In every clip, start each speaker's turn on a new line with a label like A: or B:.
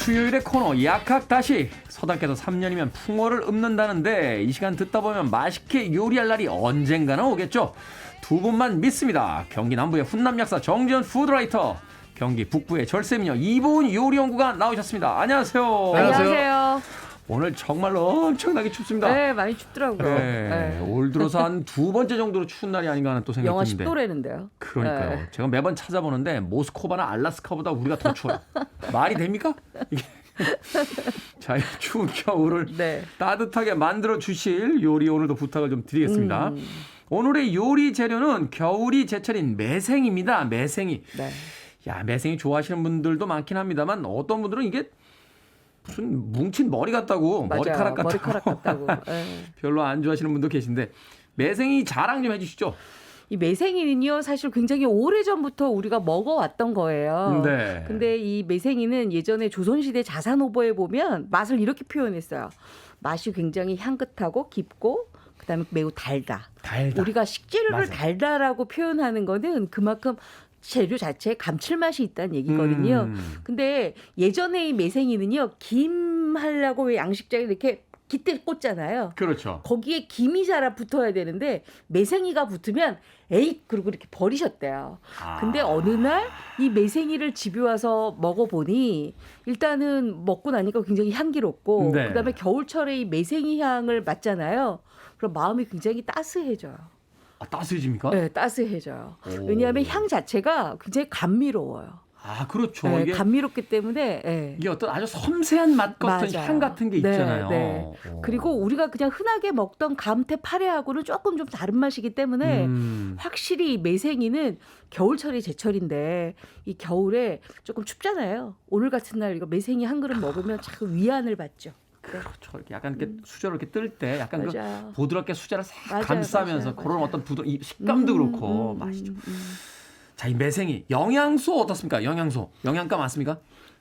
A: 수요일의 코너 약학다시. 서당께서 3년이면 풍어를 읊는다는데 이 시간 듣다 보면 맛있게 요리할 날이 언젠가는 오겠죠. 두 분만 믿습니다. 경기 남부의 훈남 약사 정지현 푸드라이터, 경기 북부의 절세미녀 이보은 요리연구가 나오셨습니다. 안녕하세요.
B: 안녕하세요.
A: 오늘 정말로 엄청나게 춥습니다.
B: 네, 많이 춥더라고요.
A: 네, 올 들어서 한 두 번째 정도로 추운 날이 아닌가 하는 또 생각이
B: 영하
A: 드는데.
B: 10도래는데요.
A: 그러니까요.
B: 네.
A: 제가 매번 찾아보는데 모스코바나 알라스카보다 우리가 더 추워요. 말이 됩니까? 이게. 자, 이 추운 겨울을
B: 네.
A: 따뜻하게 만들어 주실 요리 오늘도 부탁을 좀 드리겠습니다. 오늘의 요리 재료는 겨울이 제철인 매생이입니다. 매생이.
B: 네.
A: 야, 매생이 좋아하시는 분들도 많긴 합니다만 어떤 분들은 이게 무슨 뭉친 머리 같다고,
B: 맞아요.
A: 머리카락 같다고
B: 네.
A: 별로 안 좋아하시는 분도 계신데 매생이 자랑 좀 해주시죠.
B: 이 매생이는요, 사실 굉장히 오래전부터 우리가 먹어왔던 거예요.
A: 네.
B: 근데 이 매생이는 예전에 조선시대 자산오보에 보면 맛을 이렇게 표현했어요. 맛이 굉장히 향긋하고 깊고 그다음에 매우 달다. 우리가 식재료를
A: 맞아요.
B: 달다라고 표현하는 거는 그만큼 재료 자체에 감칠맛이 있다는 얘기거든요. 근데 예전에 이 매생이는요, 김 하려고 왜 양식장에 이렇게 깃대 꽂잖아요.
A: 그렇죠.
B: 거기에 김이 자라 붙어야 되는데 매생이가 붙으면 에이 그러고 이렇게 버리셨대요. 근데 어느 날 이 매생이를 집에 와서 먹어보니 일단은 먹고 나니까 굉장히 향기롭고
A: 네.
B: 그다음에 겨울철에 이 매생이 향을 맡잖아요. 그럼 마음이 굉장히 따스해져요.
A: 아, 따스해집니까?
B: 네, 따스해져요.
A: 오.
B: 왜냐하면 향 자체가 굉장히 감미로워요.
A: 아, 그렇죠.
B: 네,
A: 이게,
B: 감미롭기 때문에. 네.
A: 이게 어떤 아주 섬세한 맛 같은
B: 맞아요.
A: 향 같은 게 있잖아요.
B: 네.
A: 오.
B: 그리고 우리가 그냥 흔하게 먹던 감태 파래하고는 조금 좀 다른 맛이기 때문에 확실히 이 매생이는 겨울철이 제철인데 이 겨울에 조금 춥잖아요. 오늘 같은 날 이거 매생이 한 그릇 먹으면 참 위안을 받죠.
A: 그렇죠. 이렇게 약간 이렇게 수저로 이렇게 뜰 때 약간
B: 맞아요.
A: 그 부드럽게 수저를 싹
B: 맞아요,
A: 감싸면서
B: 맞아요,
A: 그런
B: 맞아요.
A: 어떤 이 식감도 그렇고 맛이죠. 자, 이 매생이 영양소 어떻습니까? 영양소 영양가 많습니까?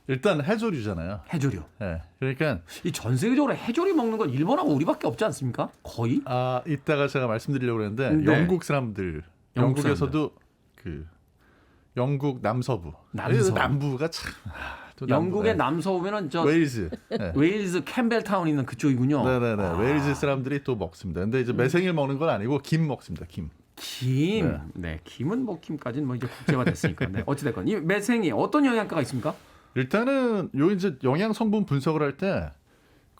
C: 일단 해조류잖아요.
A: 해조류.
C: 네. 그러니까
A: 이 전 세계적으로 해조류 먹는 건 일본하고 우리밖에 없지 않습니까? 거의.
C: 이따가 제가 말씀드리려고 했는데
A: 네.
C: 영국 사람들,
A: 영국
C: 영국에서도 그 영국 남서부,
A: 남서부.
C: 남부가 참 또
A: 영국의
C: 남부,
A: 남서부면은 저
C: 웨일즈, 네.
A: 웨일즈 캠벨타운 있는 그쪽이군요.
C: 네네네. 웨일즈 사람들이 또 먹습니다. 근데 이제 매생이를 먹는 건 아니고 김 먹습니다. 김.
A: 김.
C: 네.
A: 네, 김은 뭐 김까지는 뭐 이제 국제화 됐으니까. 네, 어찌 됐건 이 매생이 어떤 영양가가 있습니까?
C: 일단은 요 이제 영양 성분 분석을 할 때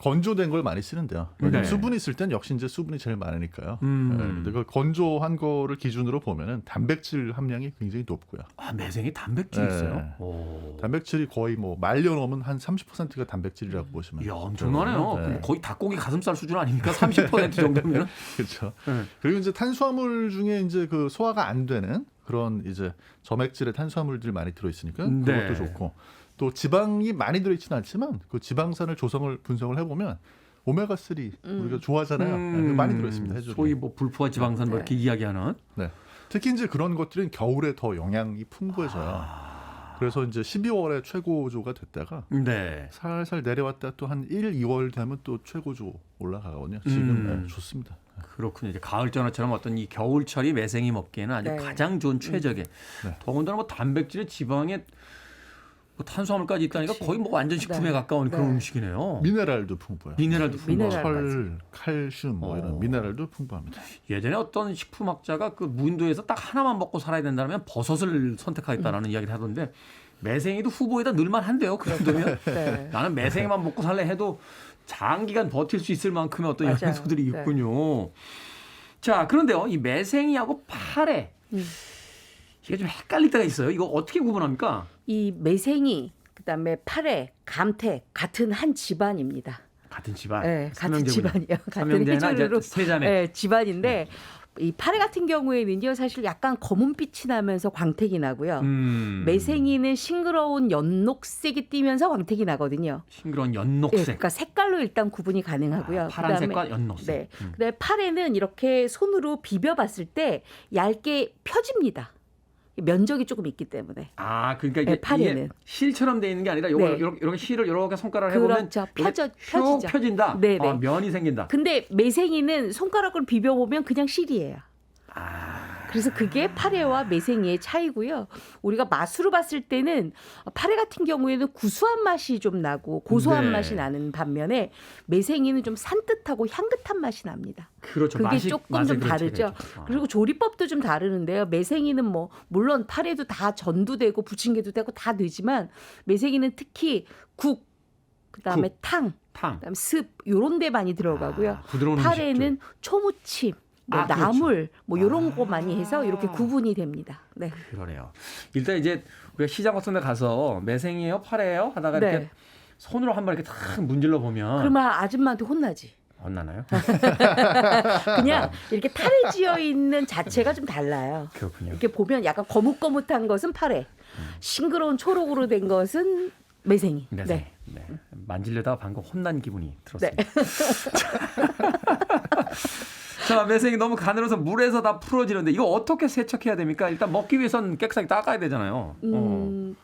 C: 건조된 걸 많이 쓰는데요.
A: 네.
C: 수분이 있을 땐 역시 이제 수분이 제일 많으니까요. 네. 근데 그 건조한 거를 기준으로 보면은 단백질 함량이 굉장히 높고요.
A: 아, 매생이 단백질
C: 네.
A: 있어요. 오.
C: 단백질이 거의 뭐 말려놓으면 한 30%가 단백질이라고 보시면.
A: 이야, 엄청나네요.
C: 네.
A: 그럼 거의 닭고기 가슴살 수준 아닙니까? 30% 정도면.
C: 그렇죠.
A: 네.
C: 그리고 이제 탄수화물 중에 이제 그 소화가 안 되는 그런 이제 점액질의 탄수화물들이 많이 들어있으니까
A: 네.
C: 그것도 좋고 또 지방이 많이 들어있지는 않지만 그 지방산을 조성을 분석을 해보면 오메가 3 우리가 좋아하잖아요. 네, 많이 들어있습니다. 해조류.
A: 소위 뭐 불포화 지방산 뭐 이렇게 이야기하는.
C: 네. 특히 이제 그런 것들은 겨울에 더 영양이 풍부해져요. 그래서 이제 12월에 최고조가 됐다가
A: 네.
C: 살살 내려왔다 또 한 1, 2월 되면 또 최고조 올라가거든요. 지금 네, 좋습니다.
A: 그렇군요. 이제 가을 전어처럼 어떤 이 겨울철이 매생이 먹기에는 아주
B: 네.
A: 가장 좋은 최적의.
C: 네.
A: 더군다나 뭐 단백질에 지방에 뭐 탄수화물까지 있다니까 거의 뭐 완전 식품에
B: 네.
A: 가까운 그런
B: 네.
A: 음식이네요.
C: 미네랄도 풍부해요.
A: 미네랄도 풍부하고.
B: 미네랄.
C: 철, 칼슘 뭐 이런 미네랄도 풍부합니다.
A: 예전에 어떤 식품학자가 그 무인도에서 딱 하나만 먹고 살아야 된다면 버섯을 선택하겠다라는 이야기를 하던데 매생이도 후보에다 넣을만 한데요. 그 정도면
B: 네.
A: 나는 매생이만 먹고 살래 해도 장기간 버틸 수 있을 만큼의 어떤
B: 맞아요.
A: 영양소들이
B: 네.
A: 있군요. 자, 그런데요. 이 매생이하고 파래 이게 좀 헷갈릴 때가 있어요. 이거 어떻게 구분합니까?
B: 이 매생이, 그다음에 파래, 감태 같은 한 집안입니다.
A: 같은 집안.
B: 네, 같은
A: 삼형제군요.
B: 집안이요. 같은
A: 삼형제나
B: 해조류로
A: 이제 세 자매.
B: 네, 집안인데 이 파래 같은 경우에는요, 사실 약간 검은빛이 나면서 광택이 나고요. 매생이는 싱그러운 연녹색이 띠면서 광택이 나거든요.
A: 싱그러운
B: 네,
A: 연녹색.
B: 그러니까 색깔로 일단 구분이 가능하고요.
A: 파란색과
B: 그다음에-
A: 연녹색.
B: 네. 그다음에 파래는 이렇게 손으로 비벼봤을 때 얇게 펴집니다. 면적이 조금 있기 때문에.
A: 아, 그러니까 이게,
B: 네, 파래는.
A: 이게 실처럼 돼 있는 게 아니라 요거
B: 네.
A: 이렇게 실을 이렇게 손가락을 해보면
B: 그렇죠.
A: 이렇게 쭉
B: 펴지죠.
A: 펴진다.
B: 네네.
A: 면이 생긴다.
B: 근데 매생이는 손가락으로 비벼보면 그냥 실이에요. 그래서 그게 파래와 매생이의 차이고요. 우리가 맛으로 봤을 때는 파래 같은 경우에는 구수한 맛이 좀 나고 고소한
A: 네.
B: 맛이 나는 반면에 매생이는 좀 산뜻하고 향긋한 맛이 납니다.
A: 그렇죠.
B: 그게
A: 맛이,
B: 조금
A: 맛에
B: 좀
A: 그런
B: 다르죠.
A: 차이가 있죠.
B: 그리고 조리법도 좀 다르는데요. 매생이는 뭐 물론 파래도 다 전도 되고 부침개도 되고 다 되지만 매생이는 특히 국, 그다음에 탕,
A: 탕.
B: 그다음에 습 요런 데 많이 들어가고요.
A: 부드러운
B: 파래는
A: 음식들.
B: 초무침, 뭐
A: 그렇죠.
B: 나물 뭐 요런 거 많이 해서 이렇게 구분이 됩니다. 네.
A: 그러네요. 일단 이제 우리가 시장 같은 데 가서 매생이에요, 파래예요 하다가 이렇게
B: 네.
A: 손으로 한번 이렇게 탁 문질러 보면
B: 그러면 아줌마한테 혼나지.
A: 혼나나요?
B: 그냥 이렇게 탈을 지어 있는 자체가 좀 달라요.
A: 그렇군요.
B: 이렇게 보면 약간 거뭇거뭇한 것은 파래, 싱그러운 초록으로 된 것은 매생이.
A: 매생이. 네. 만지려다가 방금 혼난 기분이 들었습니다. 자, 매생이 너무 가늘어서 물에서 다 풀어지는데 이거 어떻게 세척해야 됩니까? 일단 먹기 위해선 깨끗하게 닦아야 되잖아요.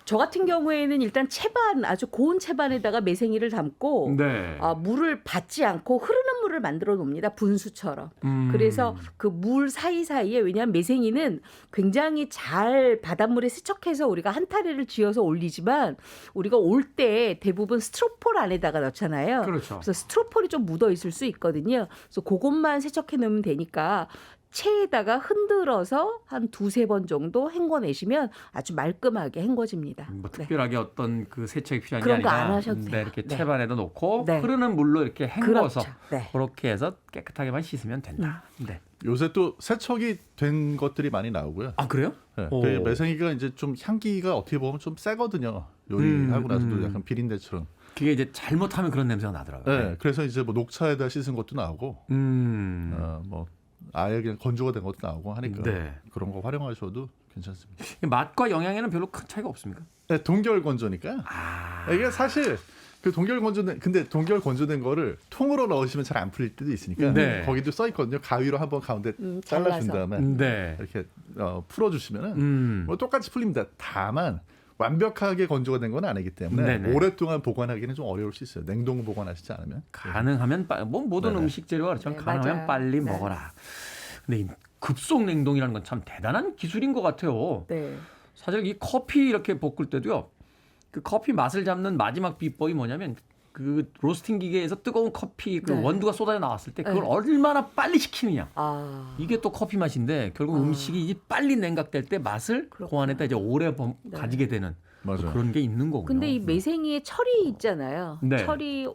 B: 저 같은 경우에는 일단 채반, 아주 고운 채반에다가 매생이를 담고
A: 네.
B: 물을 받지 않고 흐르는 물을 만들어 놓습니다. 분수처럼. 그래서 그 물 사이사이에, 왜냐하면 매생이는 굉장히 잘 바닷물에 세척해서 우리가 한 타리를 쥐어서 올리지만 우리가 올 때 대부분 스티로폴 안에다가 넣잖아요.
A: 그렇죠.
B: 그래서 스티로폴이 좀 묻어 있을 수 있거든요. 그래서 그것만 세척해 놓으면 되니까 체에다가 흔들어서 한 2-3번 정도 헹궈내시면 아주 말끔하게 헹궈집니다.
A: 뭐
B: 네.
A: 특별하게 어떤 그 세척이 필요한 게
B: 그런 거
A: 아니라
B: 안 하셔도 돼요.
A: 이렇게
B: 네.
A: 채반에다 놓고
B: 네.
A: 흐르는 물로 이렇게 헹궈서
B: 그렇죠. 네.
A: 그렇게 해서 깨끗하게만 씻으면 된다. 네.
C: 요새 또 세척이 된 것들이 많이 나오고요.
A: 아 그래요?
C: 네,
A: 오.
C: 그 매생이가 이제 좀 향기가 어떻게 보면 좀 세거든요. 요리하고 나서도 약간 비린내처럼.
A: 그게 이제 잘못하면 그런 냄새가 나더라고요.
C: 네, 그래서 이제 뭐 녹차에다 씻은 것도 나오고, 뭐 아예 그냥 건조가 된 것도 나오고 하니까
A: 네.
C: 그런 거 활용하셔도 괜찮습니다.
A: 맛과 영양에는 별로 큰 차이가 없습니까?
C: 네, 동결 건조니까요. 이게 사실 그 동결 건조된, 근데 동결 건조된 거를 통으로 넣으시면 잘 안 풀릴 때도 있으니까
A: 네.
C: 거기도 써 있거든요. 가위로 한번 가운데 잘라준
B: 잘라서.
C: 다음에
A: 네.
C: 이렇게 풀어주시면은 뭐 똑같이 풀립니다. 다만 완벽하게 건조가 된 건 아니기 때문에
A: 네네.
C: 오랫동안 보관하기는 좀 어려울 수 있어요. 냉동 보관하시지 않으면.
A: 가능하면 뭐 모든
C: 네네.
A: 음식 재료가 그렇지만
B: 네,
A: 가능하면
B: 맞아요.
A: 빨리
B: 네.
A: 먹어라. 근데 이 급속 냉동이라는 건 참 대단한 기술인 것 같아요.
B: 네.
A: 사실 이 커피 이렇게 볶을 때도요. 그 커피 맛을 잡는 마지막 비법이 뭐냐면 그 로스팅 기계에서 뜨거운 커피 그
B: 네.
A: 원두가 쏟아져 나왔을 때 그걸
B: 네.
A: 얼마나 빨리 식히느냐.
B: 아.
A: 이게 또 커피 맛인데 결국 음식이 이제 빨리 냉각될 때 맛을 그
B: 그렇구나.
A: 안에다 이제 오래
B: 네.
A: 가지게 되는
C: 맞아요.
A: 그런 게 있는 거군요.
B: 근데 이 매생이의 철이 있잖아요.
A: 네.
B: 철이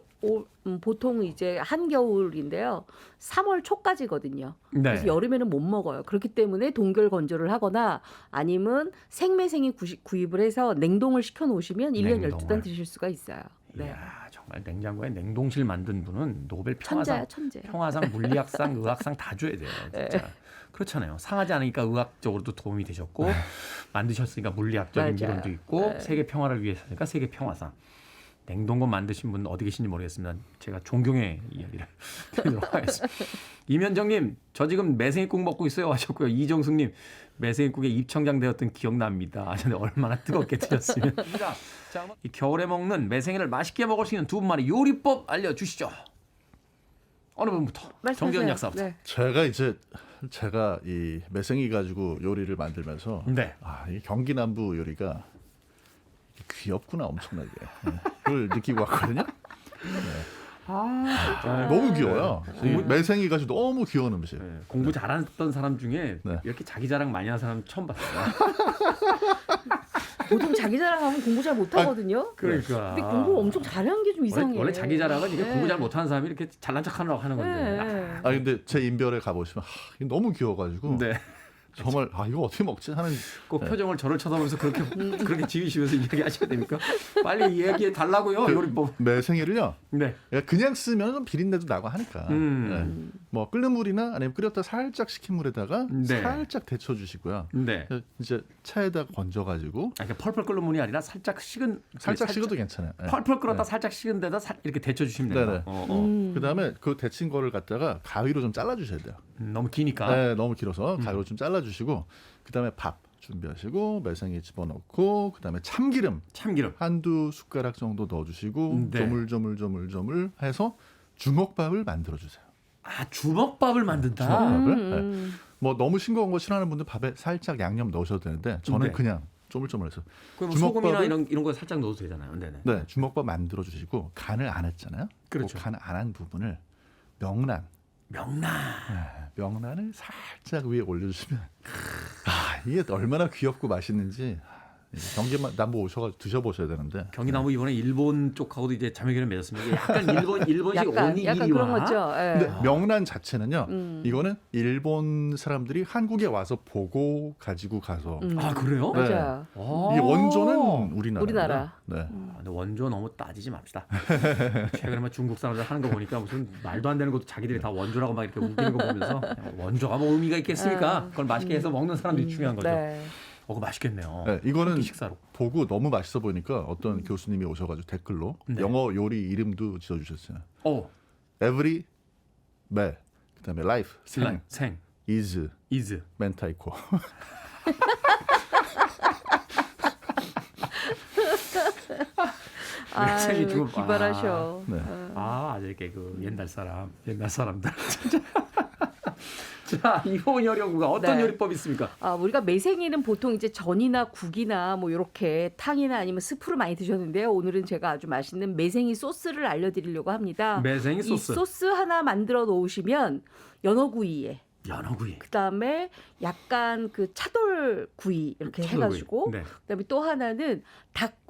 B: 보통 이제 한겨울인데요. 3월 초까지거든요.
A: 네.
B: 그래서 여름에는 못 먹어요. 그렇기 때문에 동결 건조를 하거나 아니면 생매생이 구입을 해서 냉동을 시켜 놓으시면 1년
A: 냉동을.
B: 12단 드실 수가 있어요. 네.
A: 이야, 정말 냉장고에 냉동실 만든 분은 노벨
B: 천재야,
A: 평화상,
B: 천재.
A: 평화상, 물리학상, 의학상 다 줘야 돼요. 진짜. 그렇잖아요. 상하지 않으니까 의학적으로도 도움이 되셨고 만드셨으니까 물리학적인
B: 맞아요.
A: 미론도 있고 세계 평화를 위해서니까 세계 평화상. 냉동고 만드신 분 어디 계신지 모르겠습니다. 제가 존경의 이야기를 드리도록 하겠습니다. 이면정님, 저 지금 매생이국 먹고 있어요 하셨고요. 이정숙님, 매생이국에 입청장 되었던 기억납니다. 근데 얼마나 뜨겁게 드셨으면. 이 겨울에 먹는 매생이를 맛있게 먹을 수 있는 두 분만의 요리법 알려주시죠. 어느 분부터?
B: 말씀하세요.
A: 정기현 약사부터.
B: 네.
C: 제가 이 매생이 가지고 요리를 만들면서
A: 네.
C: 이 경기 남부 요리가 귀엽구나 엄청나게 그걸 느끼고 왔거든요. 너무 귀여워요. 이 매생이 가지고 너무 귀여운 음식.
A: 네, 공부 잘했던 사람 중에
C: 네.
A: 이렇게 자기 자랑 많이 하는 사람 처음 봤어요.
B: 보통 자기 자랑하면 공부 잘 못하거든요.
A: 그러니까.
B: 근데 공부 엄청 잘하는 게 좀 이상해요.
A: 원래 자기 자랑은 이게
B: 네.
A: 공부 잘 못하는 사람이 이렇게 잘난 척하려고 하는 건데.
B: 네.
C: 근데 제 인별에 가보시면 이게 너무 귀여워가지고
A: 네.
C: 정말 이거 어떻게 먹지 하는.
A: 꼭 표정을 저를 쳐다보면서 그렇게 지으시면서 이야기하셔야 됩니까? 빨리 얘기해 달라고요. 요리법.
C: 매생이를요.
A: 네.
C: 그냥 쓰면 좀 비린내도 나고 하니까. 네. 뭐 끓는 물이나 아니면 끓였다 살짝 식힌 물에다가
A: 네.
C: 살짝 데쳐주시고요.
A: 네.
C: 이제 차에다 건져가지고
A: 이렇게 펄펄 끓는 물이 아니라 살짝 식은
C: 살짝 식어도 괜찮아요. 네.
A: 펄펄 끓었다 살짝 식은 데다 이렇게 데쳐주시면 된다.
C: 네네. 그다음에 그 데친 거를 갖다가 가위로 좀 잘라주셔야 돼요.
A: 너무 기니까.
C: 네, 너무 길어서 가위로 좀 잘라주시고 그다음에 밥 준비하시고 매생이 집어넣고 그다음에 참기름 한두 숟가락 정도 넣어주시고
A: 네.
C: 조물조물 해서 주먹밥을 만들어주세요.
A: 아, 주먹밥을 만든다.
C: 주먹밥을? 네. 뭐 너무 싱거운 거 싫어하는 분들 밥에 살짝 양념 넣으셔도 되는데 저는
A: 네.
C: 그냥 쪼물쪼물해서
A: 그럼 소금이나 이런 거 살짝 넣어도 되잖아요. 네네.
C: 네, 주먹밥 만들어 주시고 간을 안 했잖아요.
A: 그렇죠.
C: 간 안 한 부분을 명란 명란을 살짝 위에 올려주시면 이게 얼마나 귀엽고 맛있는지 경기 남부 오셔가지고 드셔보셔야 되는데.
A: 경기남부 이번에 일본 쪽하고도 이제 자매결연 맺었습니다. 이게 약간 일본식
B: 약간
A: 오니기리와.
B: 그런 거죠. 예.
C: 근데 명란 자체는요. 이거는 일본 사람들리 한국에 와서 보고 가지고 가서
A: 아, 그래요?
C: 네.
B: 맞아요.
C: 이 원조는 우리나라.
B: 우리나라.
C: 네.
A: 근데 원조 너무 따지지 맙시다. 최근에 막 중국 사람들 하는 거 보니까 무슨 말도 안 되는 것도 자기들이 다 원조라고 막 이렇게 웃기는 거 보면서 원조가 뭐 의미가 있겠습니까? 그걸 맛있게 해서 먹는 사람들이 중요한 거죠.
B: 네.
A: 그거 맛있겠네요.
C: 네, 이거는
A: 식사로.
C: 보고 너무 맛있어 보이니까 어떤 교수님이 오셔가지고 댓글로
A: 네.
C: 영어 요리 이름도 지어주셨어요. Every, 매, 그다음에 life, 생, is, 멘타이코.
A: 생이 주고
B: 기발하셔.
C: 네.
A: 아주 이렇게 그 옛날 사람들 진짜. 자, 이번 요리연구가 어떤
B: 네.
A: 요리법이 있습니까?
B: 우리가 매생이는 보통 이제 전이나 국이나 뭐 이렇게 탕이나 아니면 스프로 많이 드셨는데요. 오늘은 제가 아주 맛있는 매생이 소스를 알려드리려고 합니다.
A: 매생이 소스.
B: 이 소스 하나 만들어 놓으시면 연어구이에
A: 연어구이.
B: 그다음에 약간 그 차돌구이 이렇게
A: 차돌구이.
B: 해가지고
A: 네.
B: 그다음에 또 하나는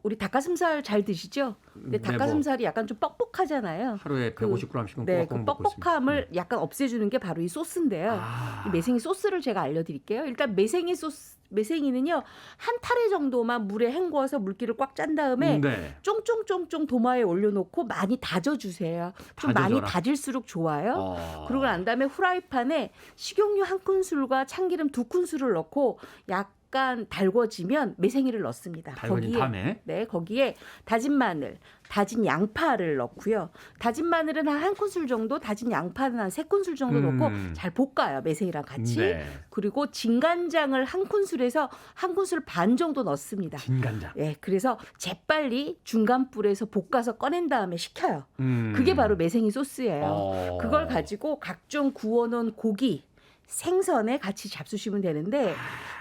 B: 우리 닭가슴살 잘 드시죠? 근데
A: 네,
B: 닭가슴살이 약간 좀 뻑뻑하잖아요.
A: 하루에 150g씩은
B: 네,
A: 꼬박꼬박
B: 그
A: 먹고 있습니다.
B: 뻑뻑함을 약간 없애주는 게 바로 이 소스인데요. 이 매생이 소스를 제가 알려드릴게요. 일단 매생이는요 한 타래 정도만 물에 헹궈서 물기를 꽉 짠 다음에
A: 네.
B: 쫑쫑쫑쫑 도마에 올려놓고 많이 다져주세요. 좀 많이
A: 다져줘라.
B: 다질수록 좋아요. 그러고 난 다음에 후라이팬에 식용유 1큰술과 참기름 2큰술을 넣고 약간 달궈지면 매생이를 넣습니다.
A: 달궈진 다음에
B: 네, 거기에 다진 마늘, 다진 양파를 넣고요. 다진 마늘은 한 큰술 정도, 다진 양파는 한 3큰술 정도 넣고 잘 볶아요. 매생이랑 같이.
A: 네.
B: 그리고 진간장을 1큰술에서 1큰술 반 정도 넣습니다.
A: 진간장.
B: 네, 그래서 재빨리 중간 불에서 볶아서 꺼낸 다음에 식혀요. 그게 바로 매생이 소스예요. 그걸 가지고 각종 구워놓은 고기, 생선에 같이 잡수시면 되는데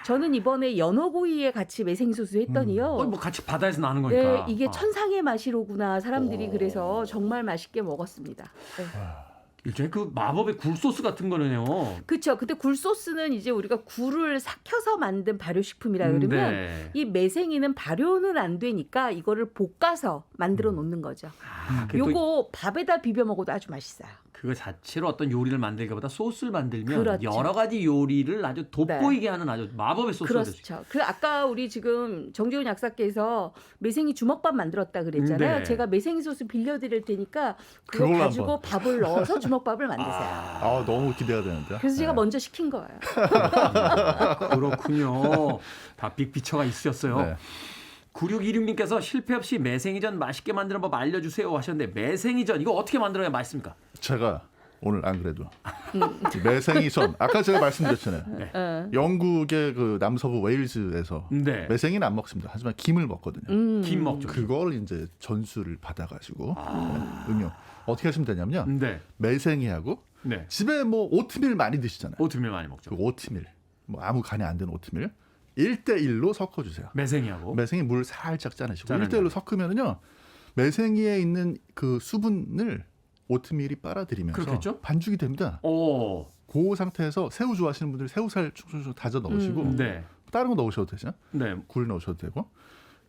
B: 저는 이번에 연어구이에 같이 매생이 소스 했더니요.
A: 뭐 같이 바다에서 나는 거니까.
B: 네, 이게 천상의 맛이로구나. 사람들이 그래서 정말 맛있게 먹었습니다. 네.
A: 일종의 그 마법의 굴소스 같은 거네요.
B: 그렇죠. 근데 굴소스는 이제 우리가 굴을 삭혀서 만든 발효식품이라 그러면
A: 네.
B: 이 매생이는 발효는 안 되니까 이거를 볶아서 만들어 놓는 거죠. 요거 밥에다 비벼 먹어도 아주 맛있어요.
A: 그거 자체로 어떤 요리를 만들기보다 소스를 만들면
B: 그렇죠.
A: 여러 가지 요리를 아주 돋보이게 하는 아주 마법의 소스가 되죠.
B: 그렇죠. 그 아까 우리 지금 정재훈 약사께서 매생이 주먹밥 만들었다 그랬잖아요.
A: 네.
B: 제가 매생이 소스 빌려드릴 테니까 그거
C: 그걸로
B: 가지고
C: 한번.
B: 밥을 넣어서 주먹밥을 만드세요.
C: 너무 기대가 되는데.
B: 그래서 제가 먼저 시킨 거예요.
A: 그렇군요. 다 빅피처가 있으셨어요.
C: 네.
A: 9616님께서 실패 없이 매생이전 맛있게 만드는 법 알려주세요 하셨는데 매생이전 이거 어떻게 만들어야 맛있습니까?
C: 제가 오늘 안 그래도 매생이전 아까 제가 말씀드렸잖아요. 영국의 그 남서부 웨일즈에서
A: 네.
C: 매생이는 안 먹습니다. 하지만 김을 먹거든요.
A: 김 먹죠.
C: 그걸 이제 전수를 받아가지고 응용 어떻게 하시면 되냐면요.
A: 네.
C: 매생이하고
A: 네.
C: 집에 뭐 오트밀 많이 드시잖아요.
A: 오트밀 많이 먹죠.
C: 그 오트밀 뭐 아무 간이 안 된 오트밀 1대1로 섞어주세요.
A: 매생이하고.
C: 매생이 물 살짝 짜내시고
A: 짜내면
C: 1대1로 섞으면은요 매생이에 있는 그 수분을 오트밀이 빨아들이면서
A: 그렇겠죠?
C: 반죽이 됩니다.
A: 오.
C: 그 상태에서 새우 좋아하시는 분들 새우살 쭉쭉쭉 다져 넣으시고
A: 네.
C: 다른 거 넣으셔도 되죠.
A: 네.
C: 굴 넣으셔도 되고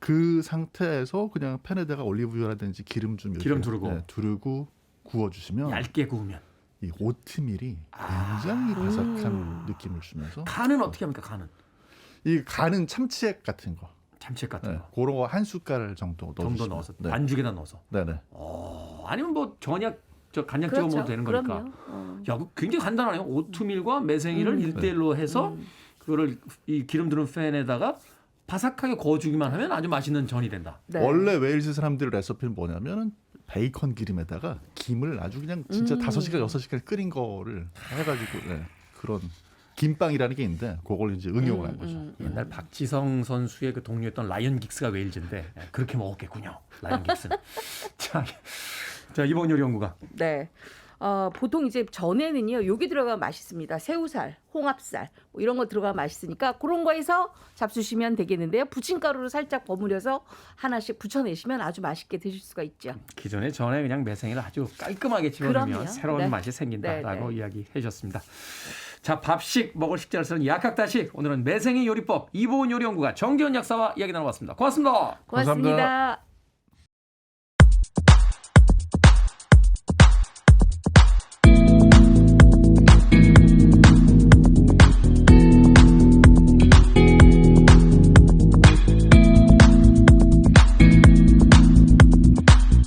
C: 그 상태에서 그냥 팬에다가 올리브유라든지 기름 좀
A: 기름
C: 이렇게,
A: 두르고.
C: 두르고 구워주시면
A: 얇게 구우면.
C: 이 오트밀이 굉장히 바삭한 느낌을 주면서
A: 간은 어떻게 합니까? 간은.
C: 이 간은 참치액 같은 거
A: 참치 같은
C: 네,
A: 거.
C: 그런 거 한 숟갈 정도 넣어주시면
A: 정도 넣어서
C: 네.
A: 반죽에다 넣어서.
C: 네네.
A: 아니면 뭐 전약 간장
B: 그렇죠.
A: 찍어 먹어도 되는 거니까.
B: 그럼요.
A: 야, 그거 굉장히 간단하네요. 오트밀과 매생이를 1대1로 해서 그거를 이 기름 두른 팬에다가 바삭하게 구워주기만 하면 아주 맛있는 전이 된다.
B: 네.
C: 원래 웨일즈 사람들 레시피는 뭐냐면은 베이컨 기름에다가 김을 아주 그냥 진짜 5시간 6시간 끓인 거를 해가지고 네, 그런 김빵이라는 게 있는데 그걸 이제 응용을 한 거죠.
A: 옛날 박지성 선수의 그 동료였던 라이언 긱스가 웨일즈인데 그렇게 먹었겠군요. 라이언 긱스는. 자, 이번 요리 연구가.
B: 네. 보통 이제 전에는요, 요기 들어가면 맛있습니다. 새우살, 홍합살 뭐 이런 거 들어가면 맛있으니까 그런 거에서 잡수시면 되겠는데요. 부침가루로 살짝 버무려서 하나씩 부쳐내시면 아주 맛있게 드실 수가 있죠.
A: 기존에 전에 그냥 매생이를 아주 깔끔하게 집어넣으면
B: 그럼요.
A: 새로운
B: 네.
A: 맛이 생긴다라고
B: 네, 네.
A: 이야기해 주셨습니다. 자, 밥식 먹을 식재를 쓰는 약학다식, 오늘은 매생이 요리법 이보은 요리연구가 정기훈 약사와 이야기 나눠봤습니다. 고맙습니다.
B: 고맙습니다.
C: 감사합니다.